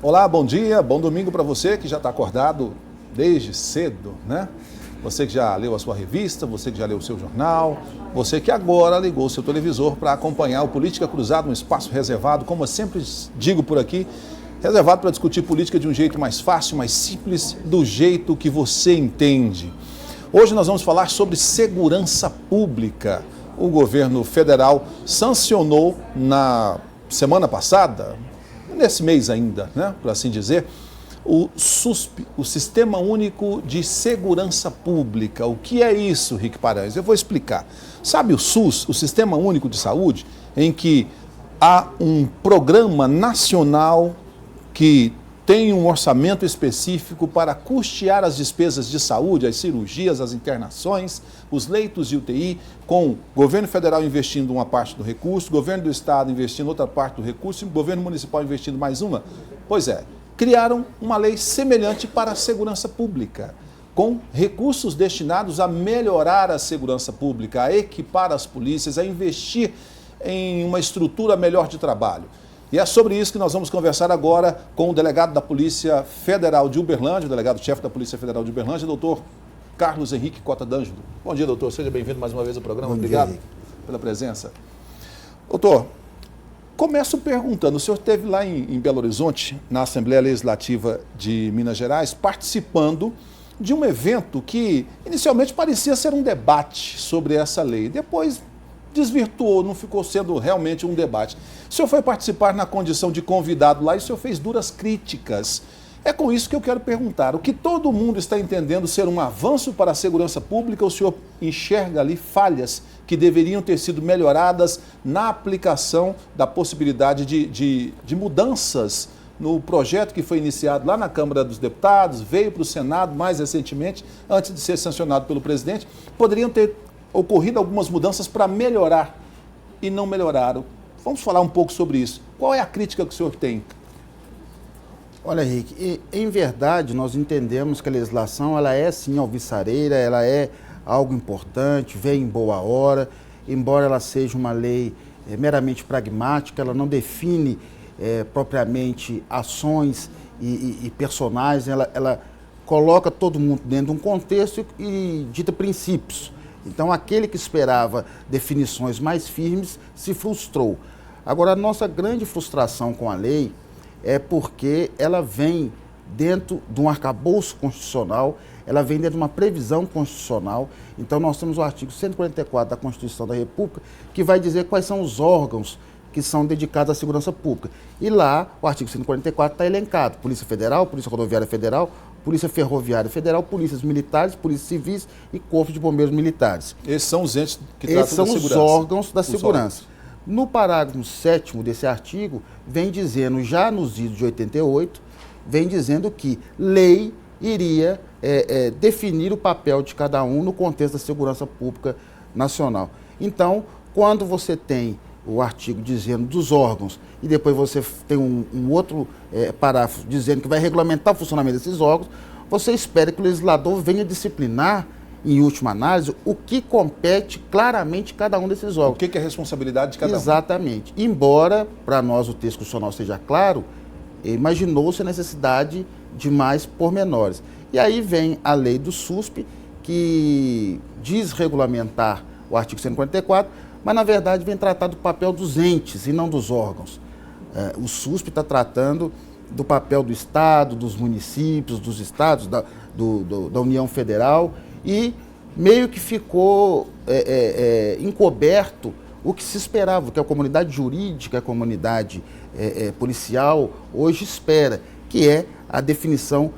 Olá, bom dia, bom domingo para você que já está acordado desde cedo, né? Você que já leu a sua revista, você que já leu o seu jornal, você que agora ligou o seu televisor para acompanhar o Política Cruzada, um espaço reservado, como eu sempre digo por aqui, reservado para discutir política de um jeito mais fácil, mais simples, do jeito que você entende. Hoje nós vamos falar sobre segurança pública. O governo federal sancionou na semana passada, nesse mês ainda, né, por assim dizer, o SUSP, o Sistema Único de Segurança Pública. O que é isso, Rick Paranhos? Eu vou explicar. Sabe o SUS, o Sistema Único de Saúde, em que há um programa nacional que tem um orçamento específico para custear as despesas de saúde, as cirurgias, as internações, os leitos de UTI, com o governo federal investindo uma parte do recurso, o governo do estado investindo outra parte do recurso e o governo municipal investindo mais uma? Pois é, criaram uma lei semelhante para a segurança pública, com recursos destinados a melhorar a segurança pública, a equipar as polícias, a investir em uma estrutura melhor de trabalho. E é sobre isso que nós vamos conversar agora com o delegado da Polícia Federal de Uberlândia, o delegado-chefe da Polícia Federal de Uberlândia, doutor Carlos Henrique Cota d'Angelo. Bom dia, doutor. Seja bem-vindo mais uma vez ao programa. Obrigado pela presença. Doutor, começo perguntando, o senhor esteve lá em Belo Horizonte, na Assembleia Legislativa de Minas Gerais, participando de um evento que inicialmente parecia ser um debate sobre essa lei. Depois desvirtuou, não ficou sendo realmente um debate. O senhor foi participar na condição de convidado lá e o senhor fez duras críticas. É com isso que eu quero perguntar, o que todo mundo está entendendo ser um avanço para a segurança pública, o senhor enxerga ali falhas que deveriam ter sido melhoradas na aplicação da possibilidade de mudanças no projeto que foi iniciado lá na Câmara dos Deputados, veio para o Senado mais recentemente, antes de ser sancionado pelo presidente, poderiam ter ocorrido algumas mudanças para melhorar e não melhoraram. Vamos falar um pouco sobre isso. Qual é a crítica que o senhor tem? Olha, Rick, em verdade nós entendemos que a legislação ela é sim alvissareira, ela é algo importante, vem em boa hora, embora ela seja uma lei meramente pragmática, ela não define propriamente ações e personagens, ela coloca todo mundo dentro de um contexto e dita princípios. Então, aquele que esperava definições mais firmes se frustrou. Agora, a nossa grande frustração com a lei é porque ela vem dentro de um arcabouço constitucional, ela vem dentro de uma previsão constitucional. Então, nós temos o artigo 144 da Constituição da República, que vai dizer quais são os órgãos que são dedicados à segurança pública. E lá, o artigo 144 está elencado: Polícia Federal, Polícia Rodoviária Federal, Polícia Ferroviária Federal, Polícias Militares, Polícias Civis e Corpo de Bombeiros Militares. Esses são os entes que tratam da segurança. Esses são os órgãos da segurança. No parágrafo 7º desse artigo, vem dizendo, já nos idos de 88, vem dizendo que lei iria definir o papel de cada um no contexto da segurança pública nacional. Então, quando você tem o artigo dizendo dos órgãos e depois você tem um outro parágrafo dizendo que vai regulamentar o funcionamento desses órgãos, você espera que o legislador venha disciplinar, em última análise, o que compete claramente cada um desses órgãos. O que é a responsabilidade de cada um. Exatamente. Embora, para nós, o texto constitucional seja claro, imaginou-se a necessidade de mais pormenores. E aí vem a lei do SUSP, que diz regulamentar o artigo 144, mas, na verdade, vem tratar do papel dos entes e não dos órgãos. O SUSP está tratando do papel do Estado, dos municípios, dos estados, da União Federal, e meio que ficou encoberto o que se esperava, o que a comunidade jurídica, a comunidade policial hoje espera, que é a definição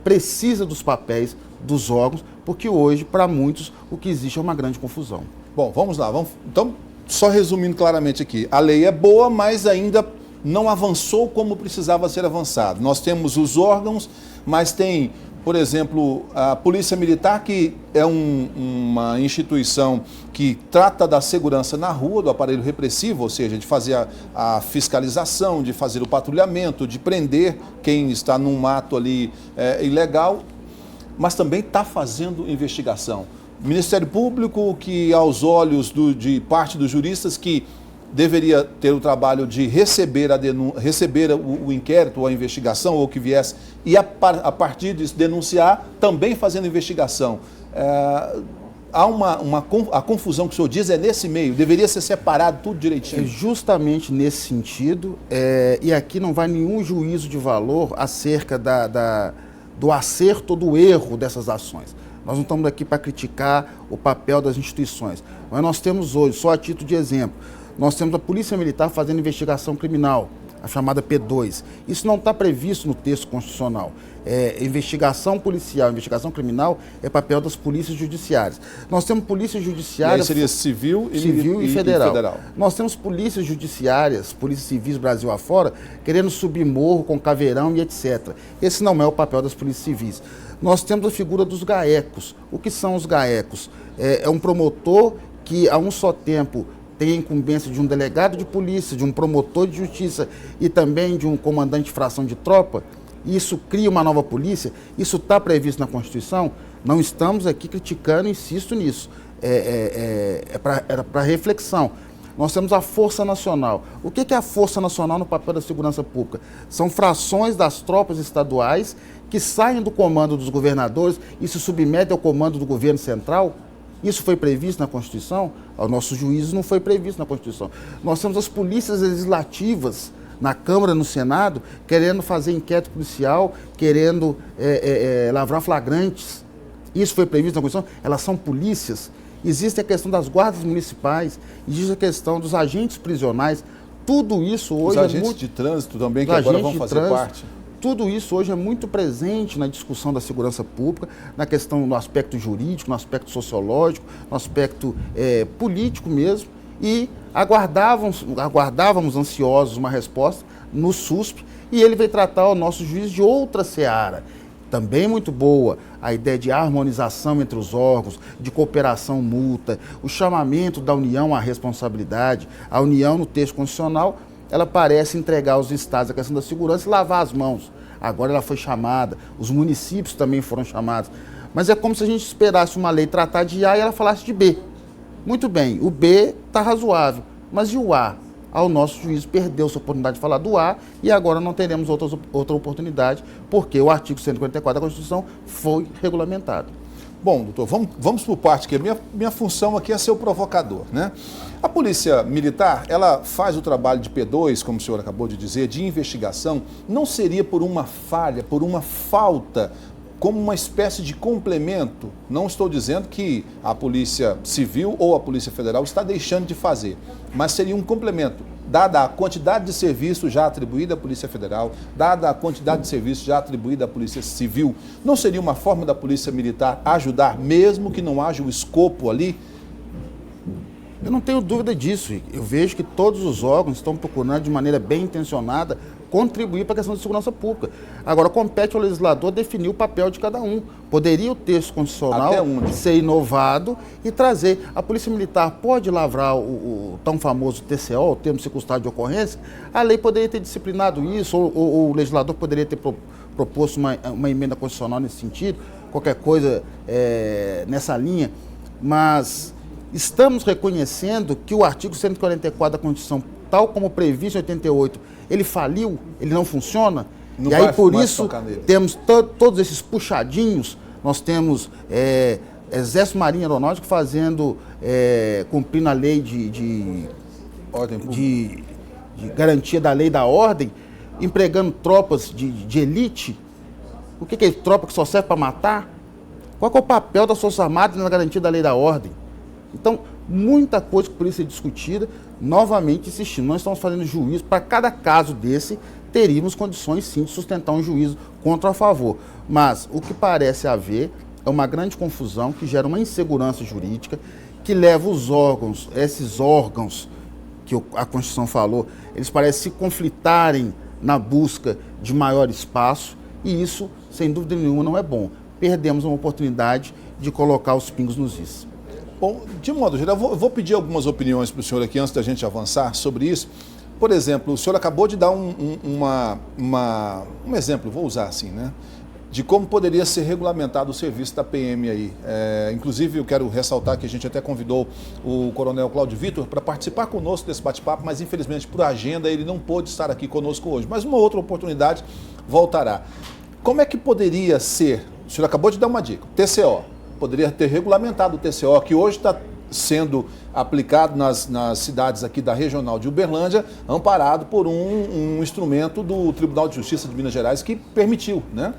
precisa dos papéis dos órgãos, porque hoje, para muitos, o que existe é uma grande confusão. Bom, vamos lá. Então, só resumindo claramente aqui, a lei é boa, mas ainda não avançou como precisava ser avançado. Nós temos os órgãos, mas tem, por exemplo, a Polícia Militar, que é uma instituição que trata da segurança na rua, do aparelho repressivo, ou seja, de fazer a fiscalização, de fazer o patrulhamento, de prender quem está num ato ali ilegal, mas também está fazendo investigação. Ministério Público, que aos olhos de parte dos juristas, que deveria ter o trabalho de receber o inquérito ou a investigação ou o que viesse e a partir disso denunciar, também fazendo investigação. Há a confusão que o senhor diz é nesse meio, deveria ser separado tudo direitinho. É justamente nesse sentido, e aqui não vai nenhum juízo de valor acerca do acerto ou do erro dessas ações. Nós não estamos aqui para criticar o papel das instituições, mas nós temos hoje, só a título de exemplo, nós temos a Polícia Militar fazendo investigação criminal, a chamada P2. Isso não está previsto no texto constitucional. Investigação policial, investigação criminal é papel das polícias judiciárias. Nós temos polícias judiciárias... E aí seria civil e federal. Nós temos polícias judiciárias, polícias civis Brasil afora, querendo subir morro com caveirão e etc. Esse não é o papel das polícias civis. Nós temos a figura dos GAECos. O que são os GAECos? É um promotor que, a um só tempo, tem a incumbência de um delegado de polícia, de um promotor de justiça e também de um comandante de fração de tropa. Isso cria uma nova polícia, isso está previsto na Constituição. Não estamos aqui criticando, insisto nisso. Era para reflexão. Nós temos a Força Nacional. O que é a Força Nacional no papel da segurança pública? São frações das tropas estaduais que saem do comando dos governadores e se submetem ao comando do governo central. Isso foi previsto na Constituição? Ao nosso juízo não foi previsto na Constituição. Nós temos as polícias legislativas na Câmara, no Senado, querendo fazer inquérito policial, querendo lavrar flagrantes. Isso foi previsto na Constituição? Elas são polícias. Existe a questão das guardas municipais, existe a questão dos agentes prisionais. Tudo isso hoje os agentes de trânsito também, que agora vão fazer parte. Tudo isso hoje é muito presente na discussão da segurança pública, na questão do aspecto jurídico, no aspecto sociológico, no aspecto político mesmo. E aguardávamos ansiosos uma resposta no SUSP e ele veio tratar o nosso juiz de outra seara. Também muito boa, a ideia de harmonização entre os órgãos, de cooperação mútua, o chamamento da União à responsabilidade. A União, no texto constitucional, ela parece entregar aos estados a questão da segurança e lavar as mãos. Agora ela foi chamada, os municípios também foram chamados. Mas é como se a gente esperasse uma lei tratar de A e ela falasse de B. Muito bem, o B está razoável, mas e o A? Ao nosso juízo perdeu-se a oportunidade de falar do A e agora não teremos outra oportunidade, porque o artigo 144 da Constituição foi regulamentado. Bom, doutor, vamos por parte, que minha função aqui é ser o provocador, né? A Polícia Militar, ela faz o trabalho de P2, como o senhor acabou de dizer, de investigação, não seria por uma falha, por uma falta, como uma espécie de complemento? Não estou dizendo que a Polícia Civil ou a Polícia Federal está deixando de fazer, mas seria um complemento, dada a quantidade de serviço já atribuída à Polícia Federal, dada a quantidade de serviço já atribuída à Polícia Civil, não seria uma forma da Polícia Militar ajudar, mesmo que não haja o escopo ali? Eu não tenho dúvida disso. Eu vejo que todos os órgãos estão procurando, de maneira bem intencionada, contribuir para a questão de segurança pública. Agora, compete ao legislador definir o papel de cada um. Poderia o texto constitucional ser inovado e trazer. A Polícia Militar pode lavrar o tão famoso TCO, o termo circunstância de ocorrência. A lei poderia ter disciplinado isso, ou o legislador poderia ter proposto uma emenda constitucional nesse sentido, qualquer coisa nessa linha, mas estamos reconhecendo que o artigo 144 da Constituição, tal como previsto em 88, ele faliu, ele não funciona, e aí por isso temos todos esses puxadinhos. Nós temos Exército, Marinha, Aeronáutica fazendo, cumprindo a lei de garantia da lei da ordem, empregando tropas de elite. O que é tropa que só serve para matar? Qual que é o papel das Forças Armadas na garantia da lei da ordem? Então, muita coisa que precisa ser discutida. Novamente insistindo, nós estamos fazendo juízo, para cada caso desse, teríamos condições sim de sustentar um juízo contra ou a favor. Mas o que parece haver é uma grande confusão que gera uma insegurança jurídica, que leva os órgãos, esses órgãos que a Constituição falou, eles parecem se conflitarem na busca de maior espaço, e isso, sem dúvida nenhuma, não é bom. Perdemos uma oportunidade de colocar os pingos nos is. Bom, de modo geral, eu vou pedir algumas opiniões para o senhor aqui antes da gente avançar sobre isso. Por exemplo, o senhor acabou de dar um exemplo, vou usar assim, né? de como poderia ser regulamentado o serviço da PM aí. Inclusive, eu quero ressaltar que a gente até convidou o Coronel Cláudio Vitor para participar conosco desse bate-papo, mas infelizmente por agenda ele não pôde estar aqui conosco hoje. Mas uma outra oportunidade voltará. Como é que poderia ser, o senhor acabou de dar uma dica, TCO, poderia ter regulamentado o TCO, que hoje está sendo aplicado nas cidades aqui da regional de Uberlândia, amparado por um instrumento do Tribunal de Justiça de Minas Gerais que permitiu, né?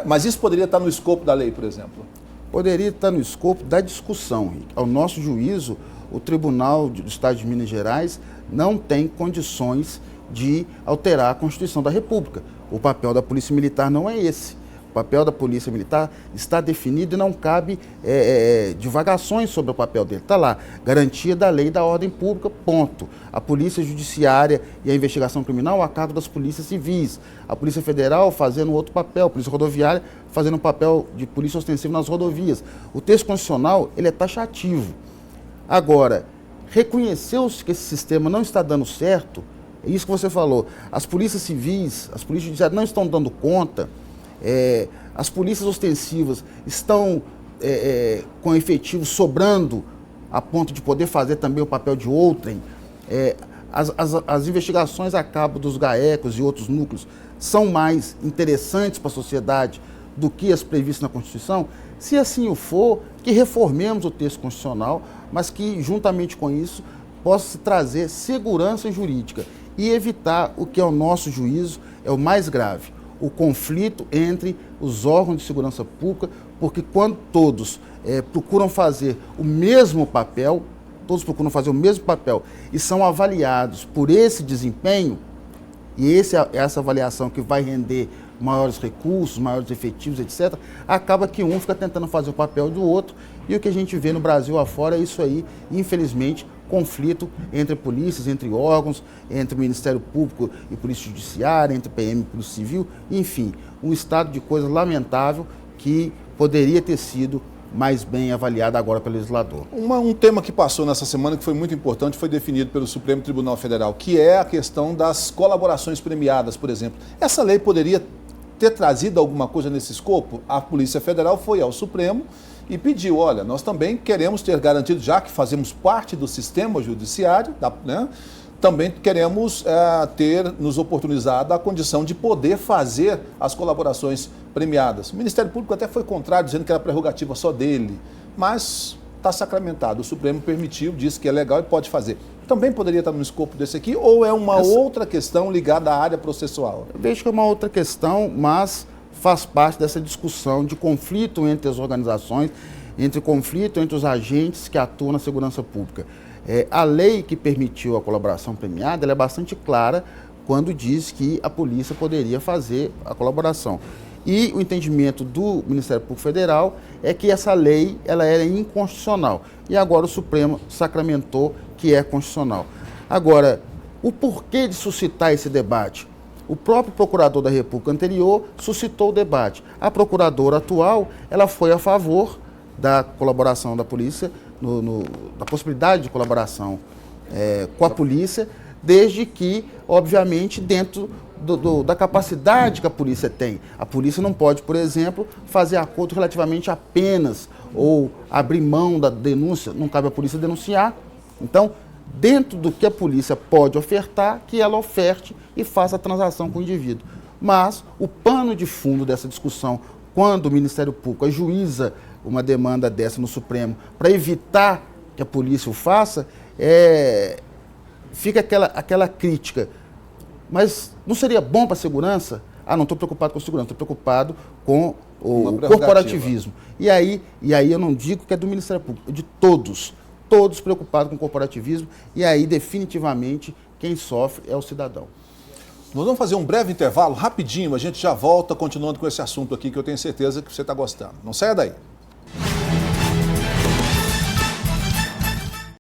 Mas isso poderia estar no escopo da lei, por exemplo? Poderia estar no escopo da discussão, Rick. Ao nosso juízo, o Tribunal do Estado de Minas Gerais não tem condições de alterar a Constituição da República. O papel da Polícia Militar não é esse. O papel da Polícia Militar está definido e não cabe divagações sobre o papel dele. Está lá, garantia da lei e da ordem pública, ponto. A Polícia Judiciária e a investigação criminal a cargo das polícias civis. A Polícia Federal fazendo outro papel, a Polícia Rodoviária fazendo um papel de polícia ostensiva nas rodovias. O texto constitucional, ele é taxativo. Agora, reconheceu-se que esse sistema não está dando certo, é isso que você falou. As polícias civis, as polícias judiciárias não estão dando conta. As polícias ostensivas estão com efetivo sobrando a ponto de poder fazer também o papel de outrem. As investigações a cabo dos GAECOS e outros núcleos são mais interessantes para a sociedade do que as previstas na Constituição. Se assim o for, que reformemos o texto constitucional, mas que, juntamente com isso, possa se trazer segurança jurídica e evitar o que, ao nosso juízo, é o mais grave: o conflito entre os órgãos de segurança pública, porque quando todos procuram fazer o mesmo papel, e são avaliados por esse desempenho, e essa avaliação que vai render maiores recursos, maiores efetivos, etc., acaba que um fica tentando fazer o papel do outro, e o que a gente vê no Brasil afora é isso aí, infelizmente, conflito entre polícias, entre órgãos, entre o Ministério Público e Polícia Judiciária, entre PM e Polícia Civil, enfim, um estado de coisa lamentável que poderia ter sido mais bem avaliado agora pelo legislador. Um tema que passou nessa semana que foi muito importante, foi definido pelo Supremo Tribunal Federal, que é a questão das colaborações premiadas, por exemplo. Essa lei poderia ter trazido alguma coisa nesse escopo? A Polícia Federal foi ao Supremo e pediu, olha, nós também queremos ter garantido, já que fazemos parte do sistema judiciário, né, também queremos ter nos oportunizado a condição de poder fazer as colaborações premiadas. O Ministério Público até foi contrário, dizendo que era prerrogativa só dele, mas está sacramentado. O Supremo permitiu, disse que é legal e pode fazer. Também poderia estar no escopo desse aqui, ou é uma outra questão ligada à área processual? Eu vejo que é uma outra questão, mas faz parte dessa discussão de conflito entre as organizações, conflito entre os agentes que atuam na segurança pública. A lei que permitiu a colaboração premiada, ela é bastante clara quando diz que a polícia poderia fazer a colaboração. E o entendimento do Ministério Público Federal é que essa lei ela era inconstitucional. E agora o Supremo sacramentou que é constitucional. Agora, o porquê de suscitar esse debate? O próprio procurador da República anterior suscitou o debate. A procuradora atual, ela foi a favor da colaboração da polícia, da possibilidade de colaboração com a polícia, desde que, obviamente, dentro da capacidade que a polícia tem. A polícia não pode, por exemplo, fazer acordo relativamente a penas ou abrir mão da denúncia, não cabe à polícia denunciar. Então, dentro do que a polícia pode ofertar, que ela oferte e faça a transação com o indivíduo. Mas o pano de fundo dessa discussão, quando o Ministério Público ajuiza uma demanda dessa no Supremo para evitar que a polícia o faça, fica aquela crítica. Mas não seria bom para a segurança? Não estou preocupado com a segurança, estou preocupado com o corporativismo. E aí eu não digo que é do Ministério Público, é de todos preocupados com o corporativismo, e aí definitivamente quem sofre é o cidadão. Nós vamos fazer um breve intervalo, rapidinho, a gente já volta continuando com esse assunto aqui que eu tenho certeza que você está gostando. Não saia daí.